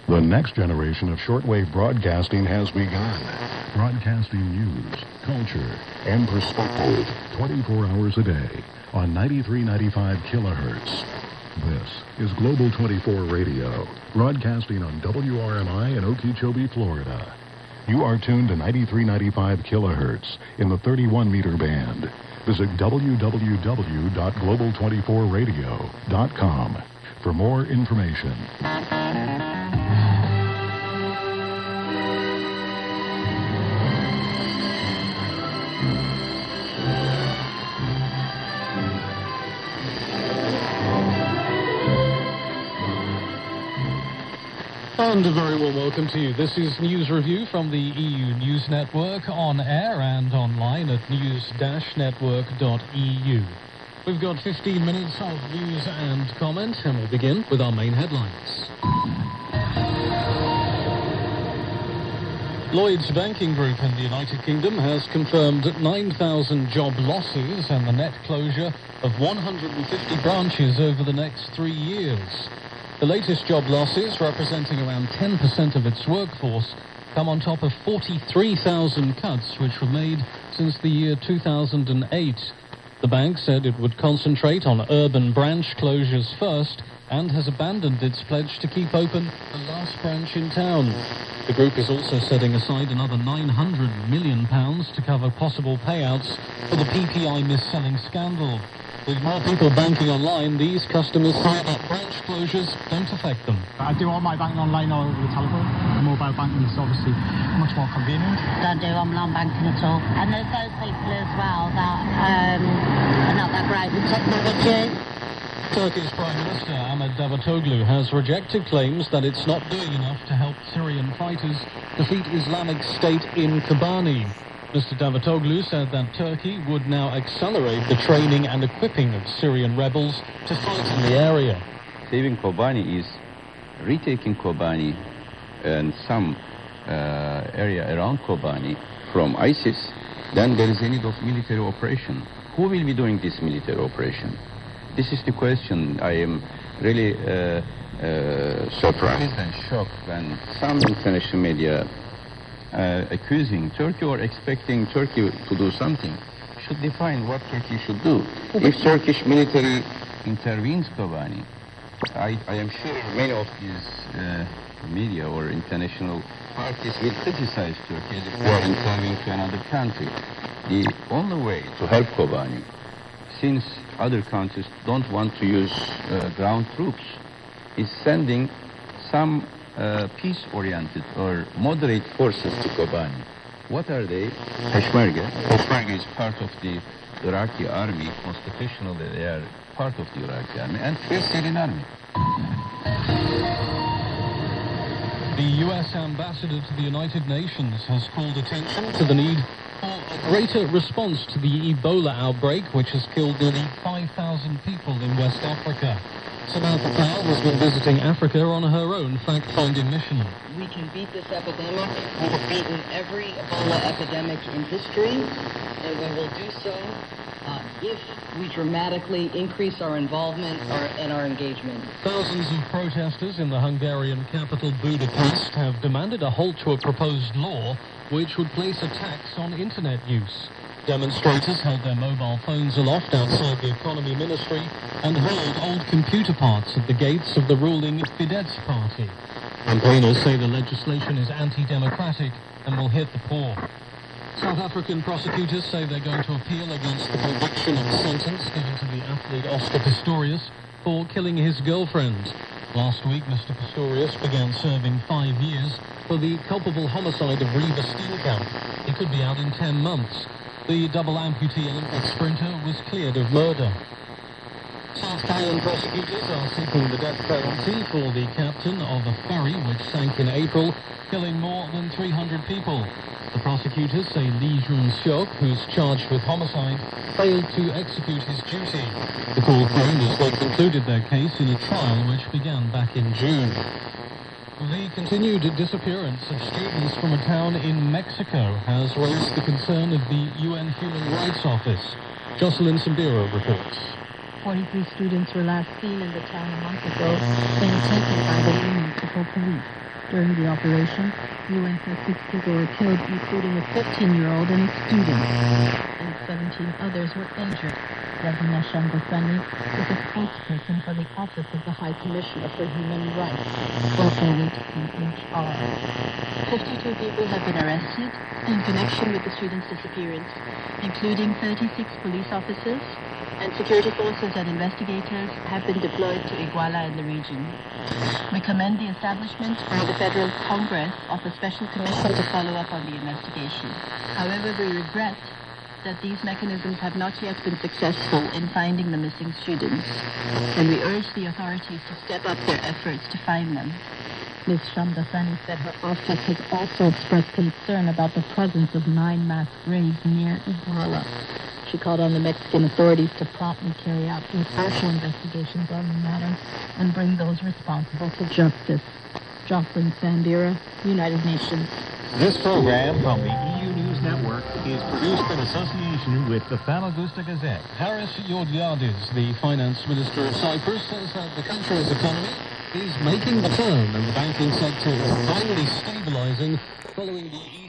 The next generation of shortwave broadcasting has begun. Broadcasting news, culture, and perspective 24 hours a day on 93.95 kilohertz. This is Global 24 Radio, broadcasting on WRMI in Okeechobee, Florida. You are tuned to 93.95 kilohertz in the 31-meter band. Visit www.global24radio.com for more information. And a very warm welcome to you. This is News Review from the EU News Network, on air and online at news-network.eu. We've got 15 minutes of news and comment, and we'll begin with our main headlines. Lloyds Banking Group in the United Kingdom has confirmed 9,000 job losses and the net closure of 150 branches over the next 3 years. The latest job losses, representing around 10% of its workforce, come on top of 43,000 cuts which were made since the year 2008. The bank said it would concentrate on urban branch closures first and has abandoned its pledge to keep open the last branch in town. The group is also setting aside another £900 million to cover possible payouts for the PPI mis-selling scandal. With more people banking online, these customers say that branch closures don't affect them. I do all my banking online or over the telephone. Mobile banking is obviously much more convenient. Don't do online banking at all. And there's those people as well that are not that great with technology. Turkey's Prime Minister Ahmet Davutoglu has rejected claims that it's not doing enough to help Syrian fighters defeat Islamic State in Kobani. Mr. Davutoglu said that Turkey would now accelerate the training and equipping of Syrian rebels to fight in the area. Saving Kobani is retaking Kobani and some area around Kobani from ISIS. Then there is a need of military operation. Who will be doing this military operation? This is the question. I am really surprised and shocked when some international media accusing Turkey or expecting Turkey to do something should define what Turkey should do. If Turkish military intervenes Kobani, I am sure many of these media or international parties will criticize Turkey for intervening to another country. The only way to help Kobani, since other countries don't want to use ground troops, is sending some peace-oriented or moderate forces to Kobani. What are they? Peshmerga. Peshmerga is part of the Iraqi army. Constitutionally, they are part of the Iraqi army and Free Syrian army. The U.S. ambassador to the United Nations has called attention to the need for a greater response to the Ebola outbreak, which has killed nearly 5,000 people in West Africa. Samantha Powell has been visiting Africa on her own fact-finding mission. We can beat this epidemic. We have beaten every Ebola epidemic in history, and we will do so if we dramatically increase our involvement and our engagement. Thousands of protesters in the Hungarian capital Budapest have demanded a halt to a proposed law which would place a tax on internet use. Demonstrators held their mobile phones aloft outside the Economy Ministry and hurled old computer parts at the gates of the ruling Fidesz party. Campaigners say the legislation is anti-democratic and will hit the poor. South African prosecutors say they're going to appeal against the conviction and sentence given to the athlete Oscar Pistorius for killing his girlfriend. Last week, Mr. Pistorius began serving 5 years for the culpable homicide of Reva Steenkamp. He could be out in 10 months. The double amputee Olympic sprinter was cleared of murder. South Carolina prosecutors are seeking the death penalty for the captain of a ferry which sank in April, killing more than 300 people. The prosecutors say Lee Jun-seok, who's charged with homicide, failed to execute his duty. The call came as they concluded their case in a trial which began back in June. The continued disappearance of students from a town in Mexico has raised the concern of the UN Human Rights Office. Jocelyn Sambiro reports. 43 students were last seen in the town a month ago, being taken by the UN municipal police. During the operation, UN says 6 people were killed, including a 15-year-old and a student, and 17 others were injured. Ravina Shamdasani is a spokesperson for the Office of the High Commissioner for Human Rights, also with CHR. 52 people have been arrested in connection with the student's disappearance, including 36 police officers, and security forces and investigators have been deployed to Iguala in the region. We commend the establishment by the Federal Congress of a special commission to follow up on the investigation. However, we regret that these mechanisms have not yet been successful in finding the missing students, and we urge the authorities to step up their efforts to find them. Ms. Shamdasani said her office has also expressed concern about the presence of 9 mass graves near Iguala. She called on the Mexican authorities to promptly carry out impartial investigations on the matter and bring those responsible to justice. Jocelyn Sandira, United Nations. This program from the EU News Network is produced in association with the Famagusta Gazette. Haris Georgiadis, the finance minister of Cyprus, says that the country's economy is making the turn and the banking sector is finally stabilizing following the